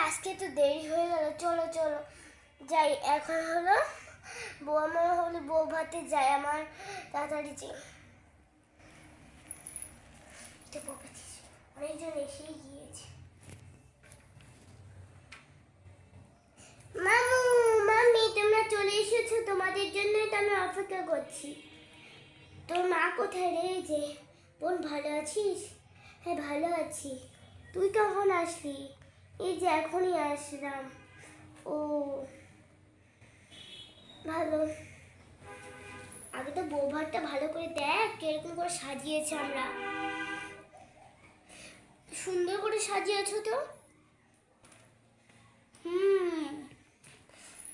আজকে তো দেরি হয়ে গেল, চলো চলো যাই। এখন হলো আমার হলো বউ ভাতে যাই, আমার তাড়াতাড়ি যাই। অনেকজন এসেই গিয়েছে। মামু মামি তোমরা চলে এসেছো, তোমাদের জন্যই তো আমি অপেক্ষা করছি। তোর মা কোথায় রে? যে বোন ভালো আছিস? হ্যাঁ ভালো আছি। তুই কখন আসলি? এই যে এখনই আসলাম। ও ভালো। আগে তো বউ ভাতটা ভালো করে দেখ কিরকম করে সাজিয়েছে। আমরা সুন্দর করে সাজিয়েছো তো।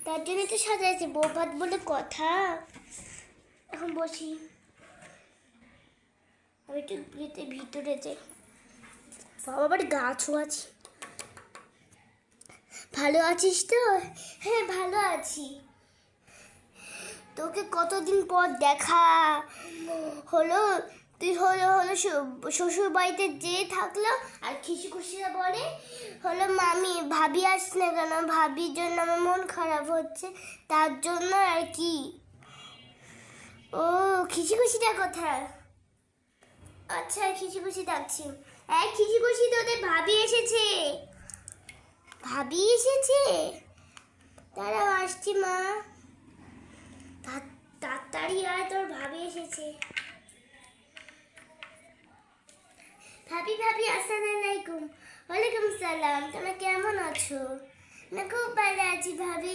তার জন্য তো সাজাইছে, বউ ভাত বলে কথা। এখন বসি, আমি একটু ভিতরে যাই। বাবা বাড়ি গাছও আছে। ভালো আছিস তো? হ্যাঁ ভালো আছি। তোকে কতদিন পর দেখা হলো। তুই হলো হলো শ্বশুর বাড়িতে যেয়ে থাকলো আর খুশি খুশিরা বলে হলো মামি ভাবি আসছে না কেন, ভাবির জন্য আমার মন খারাপ হচ্ছে, তার জন্য আর কি। ও খুশি খুশিটা কোথায়? আচ্ছা খুশি খুশি ডাকছি। এই খুশি খুশি তোদের ভাবি এসেছে। ভাবি এসেছে? তারা আসছি মা, তাড়াতাড়ি আয়, তোর ভাবি এসেছে। ভাবি ভাবি আসসালামু আলাইকুম। ওয়ালাইকুম সালাম। তোমরা কেমন আছো? না খুব ভালো আছি ভাবি।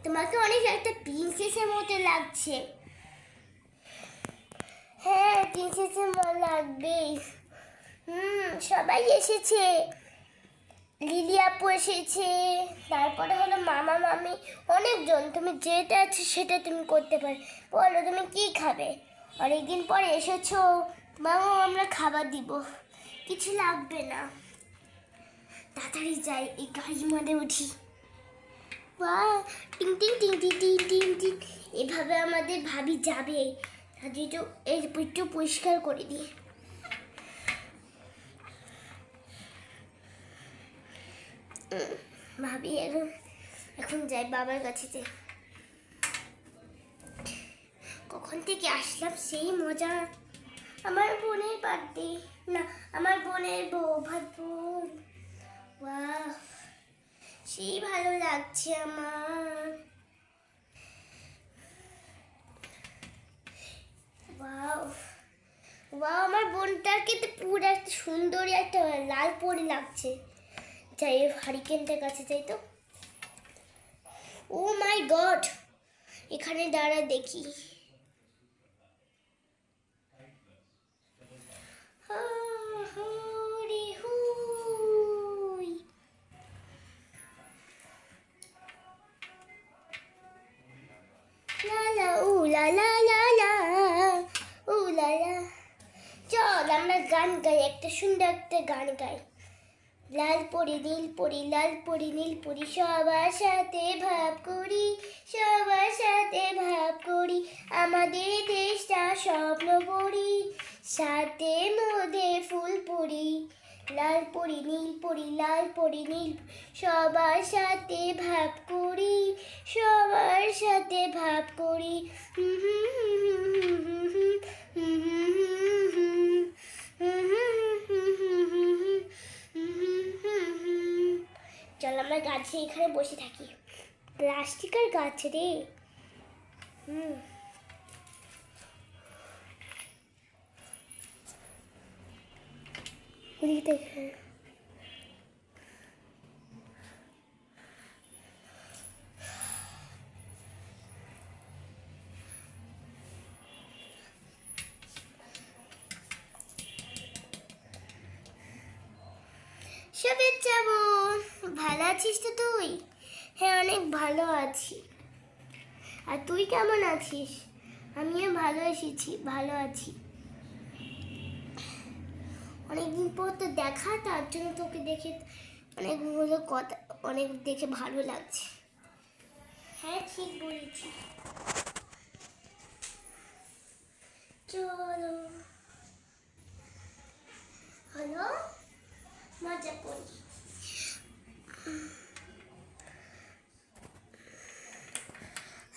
তোমাকে অনেক একটা প্রিন্সেসের মতো লাগছে। হ্যাঁ প্রিন্সেসের মতো লাগবেই। সবাই এসেছে। লিলি আপু এসেছে, তারপরে হলো মামা মামি, অনেকজন। তুমি যেটা আছে সেটা তুমি করতে পারো। বলো তুমি কি খাবে? অনেকদিন পরে এসেছো মামা, আমরা খাবার দিব, কিছু লাগবে না। তাড়াতাড়ি যাই, এই গাড়ির মধ্যে উঠি। বাহ টিং টিং টিং টিং টিং টিং টিং, এভাবে আমাদের ভাবি যাবে। একটু একটু পরিষ্কার করে দিই। ভাবি এখন যাই বাবার কাছে। কখন থেকে আসলাম সেই মজা। আমার বোনের বার্থডে, না আমার বোনের বউ ভাত বোন। বাহ সেই ভালো লাগছে আমার। ওয়াও ওয়াও, আমার বোনটাকে তো পুরো একটা সুন্দরী একটা লাল পরি লাগছে। যাই হারিকেনটার কাছে যাই তো। ও মাই গড, এখানে দাঁড়া দেখি। চল আমরা গান গাই, একটা সুন্দর একটা গান গাই। লাল পরি নীল পরি, লাল পরি নীল পরি, সবার সাথে ভাব করি, সবার সাথে ভাব করি, আমাদের দেশটা স্বপ্ন পরি, সাথে মধ্যে ফুল পরি। লাল পরি নীল পরি, লাল পরি নীল, সবার সাথে ভাব করি, সবার সাথে ভাব করি। চল আমরা গাছে এখানে বসে থাকি। প্লাস্টিকের গাছ রে। দেখে শুভেচ্ছা বোন, ভালো আছিস তো তুই? হ্যাঁ অনেক ভালো আছি। আর তুই কেমন আছিস? আমিও ভালো এসেছি, ভালো আছি। অনেকদিন পর তো দেখা, তার জন্য তোকে দেখে অনেকগুলো কথা, অনেক দেখে ভালো লাগছে। হ্যাঁ ঠিক বলেছি। চলো হলো মজা করি।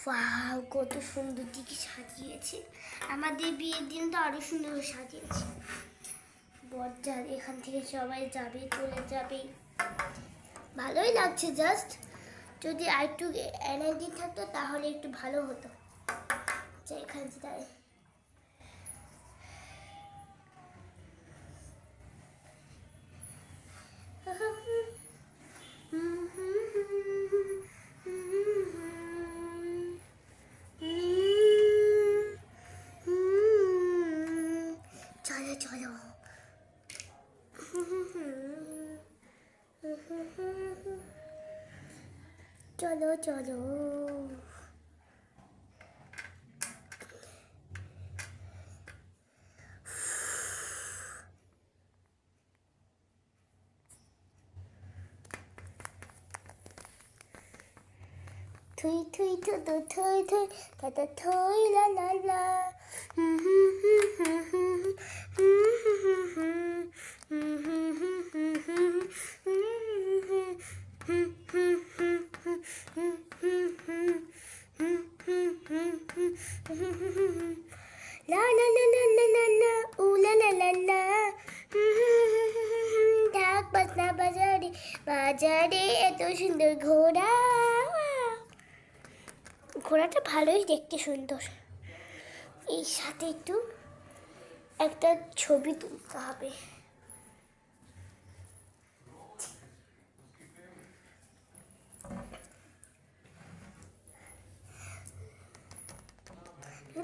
ওয়াও, কত সুন্দর দিকে সাজিয়েছে। আমাদের বিয়ের দিন তো আরো সুন্দর সাজিয়েছে। বরযাত্রী এখান থেকে সবাই যাবে, চলে যাবে। ভালোই লাগছে। জাস্ট যদি আরেকটু এনার্জি থাকতো তাহলে একটু ভালো হতো। এখানে দাঁড়ায় চলো চলো। চলো চলো। থুই থুই থু থু থুই থুই থা থা থুই লা লা লা। লা লা লা লা লা লা লা উ লা লা লা লা। ঢাক বাজনা বাজারে বাজারে এত সুন্দর ঘোড়া। ঘোড়াটা ভালোই দেখতে সুন্দর। এই সাথে একটু একটা ছবি তুলতে হবে।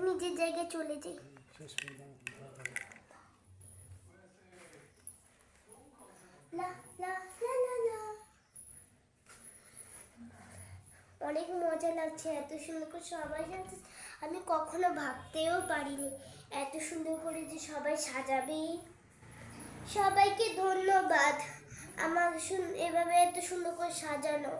নিজের জায়গায় চলে যাই। লা লা লা লা লা। অনেক মজা লাগছে, এত সুন্দর করে সবাই সাথে। আমি কখনো ভাবতেও পারিনি এত সুন্দর করে যে সবাই সাজাবে। সবাইকে ধন্যবাদ আমার এভাবে এত সুন্দর করে সাজানো।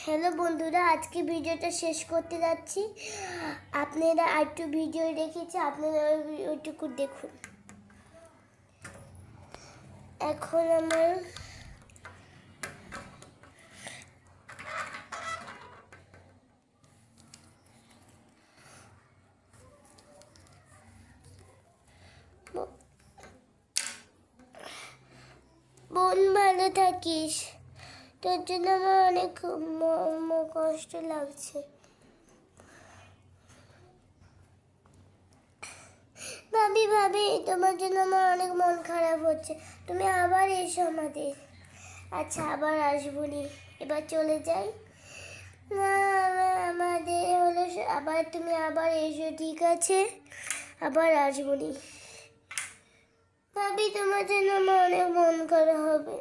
হ্যালো বন্ধুরা, আজকে ভিডিওটা শেষ করতে যাচ্ছি। আপনারা আরেকটু ভিডিও রেখেছে, আপনারা ওইটুকু দেখুন। এখন আমার বোন ভালো থাকিস। তোর জন্য আমার অনেক কষ্ট লাগছে। ভাবি ভাবি, তোমার জন্য আমার অনেক মন খারাপ হচ্ছে। তুমি আবার এসো আমাদের। আচ্ছা, আবার আসবো নি। এবার চলে যাই। না, আমাদের হলো আবার, তুমি আবার এসো, ঠিক আছে? আবার আসবো নি। ভাবি, তোমার জন্য আমার অনেক মন খারাপ হবে।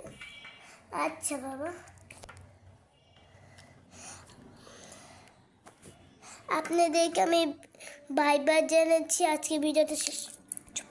আচ্ছা বাবা। আপনাদেরকে আমি বাই বাই জানাচ্ছি। আজকে ভিডিওটা শেষ।